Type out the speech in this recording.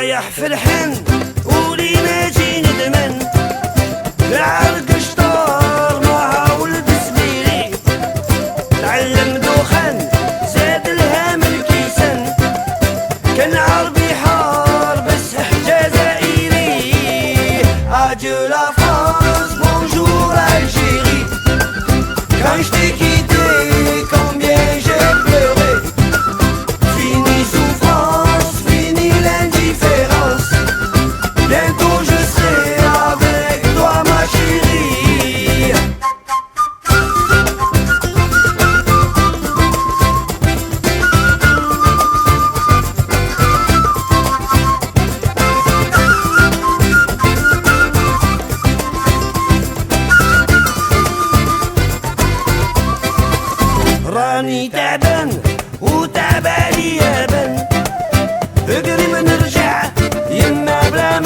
رايح في الحن ولي ماشي ندمن العرق شطار ما ولد سبيلي تعلم دوخان زاد الهام الكيسان كان عربي حار بس جزائري اديو لا فرانس بونجور الجيري quand je t'ai quitté combien j'ai pleuré fini souffrance fini l'indifférence bientôt je serai avec toi ma chérie راني تعبان وتعبالي يابان اقري ما نرجع يما بلا